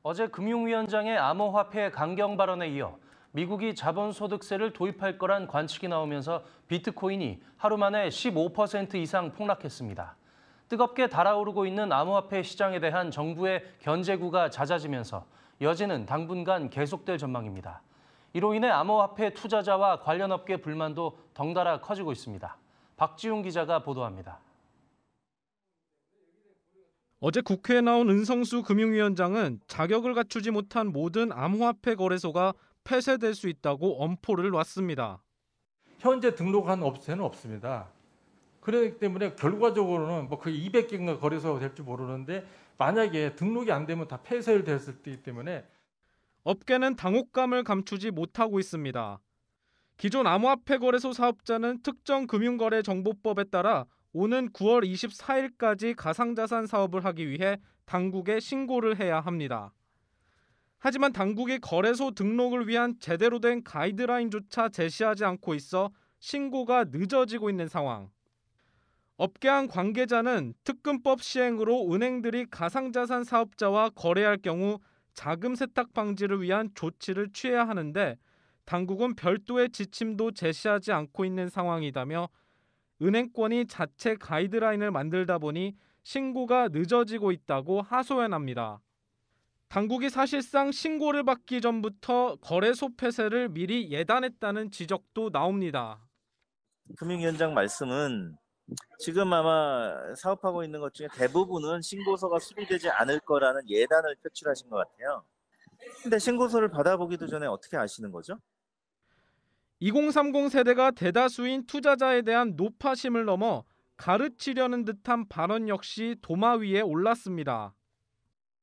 어제 금융위원장의 암호화폐 강경 발언에 이어 미국이 자본소득세를 도입할 거란 관측이 나오면서 비트코인이 하루 만에 15% 이상 폭락했습니다. 뜨겁게 달아오르고 있는 암호화폐 시장에 대한 정부의 견제구가 잦아지면서 여지는 당분간 계속될 전망입니다. 이로 인해 암호화폐 투자자와 관련 업계 불만도 덩달아 커지고 있습니다. 박지웅 기자가 보도합니다. 어제 국회에 나온 은성수 금융위원장은 자격을 갖추지 못한 모든 암호화폐 거래소가 폐쇄될 수 있다고 엄포를 놨습니다. 현재 등록한 업체는 없습니다. 그렇기 때문에 결과적으로는 그 200개인가 거래소가 될지 모르는데 만약에 등록이 안 되면 다 폐쇄됐을 때이기 때문에 업계는 당혹감을 감추지 못하고 있습니다. 기존 암호화폐 거래소 사업자는 특정금융거래정보법에 따라 오는 9월 24일까지 가상자산 사업을 하기 위해 당국에 신고를 해야 합니다. 하지만 당국이 거래소 등록을 위한 제대로 된 가이드라인조차 제시하지 않고 있어 신고가 늦어지고 있는 상황. 업계 한 관계자는 특근법 시행으로 은행들이 가상자산 사업자와 거래할 경우 자금 세탁 방지를 위한 조치를 취해야 하는데 당국은 별도의 지침도 제시하지 않고 있는 상황이다며 은행권이 자체 가이드라인을 만들다 보니 신고가 늦어지고 있다고 하소연합니다. 당국이 사실상 신고를 받기 전부터 거래소 폐쇄를 미리 예단했다는 지적도 나옵니다. 금융위원장 말씀은 지금 아마 사업하고 있는 것 중에 대부분은 신고서가 수리되지 않을 거라는 예단을 표출하신 것 같아요. 근데 신고서를 받아보기도 전에 어떻게 아시는 거죠? 2030 세대가 대다수인 투자자에 대한 노파심을 넘어 가르치려는 듯한 발언 역시 도마 위에 올랐습니다.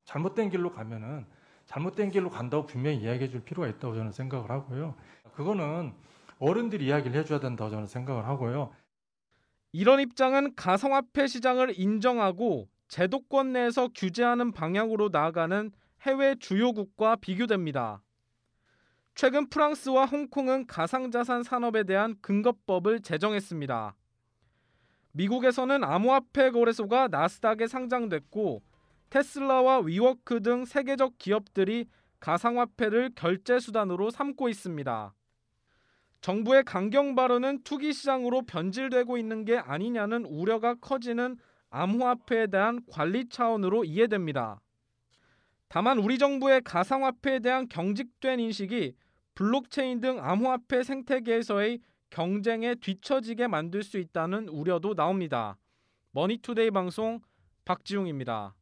잘못된 길로 가면은 잘못된 길로 간다고 분명히 이야기해 줄 필요가 있다고 저는 생각을 하고요. 그거는 어른들이 이야기를 해줘야 된다고 저는 생각을 하고요. 이런 입장은 가상화폐 시장을 인정하고 제도권 내에서 규제하는 방향으로 나아가는 해외 주요국과 비교됩니다. 최근 프랑스와 홍콩은 가상자산 산업에 대한 근거법을 제정했습니다. 미국에서는 암호화폐 거래소가 나스닥에 상장됐고 테슬라와 위워크 등 세계적 기업들이 가상화폐를 결제 수단으로 삼고 있습니다. 정부의 강경 발언은 투기 시장으로 변질되고 있는 게 아니냐는 우려가 커지는 암호화폐에 대한 관리 차원으로 이해됩니다. 다만 우리 정부의 가상화폐에 대한 경직된 인식이 블록체인 등 암호화폐 생태계에서의 경쟁에 뒤처지게 만들 수 있다는 우려도 나옵니다. 머니투데이 방송 박지웅입니다.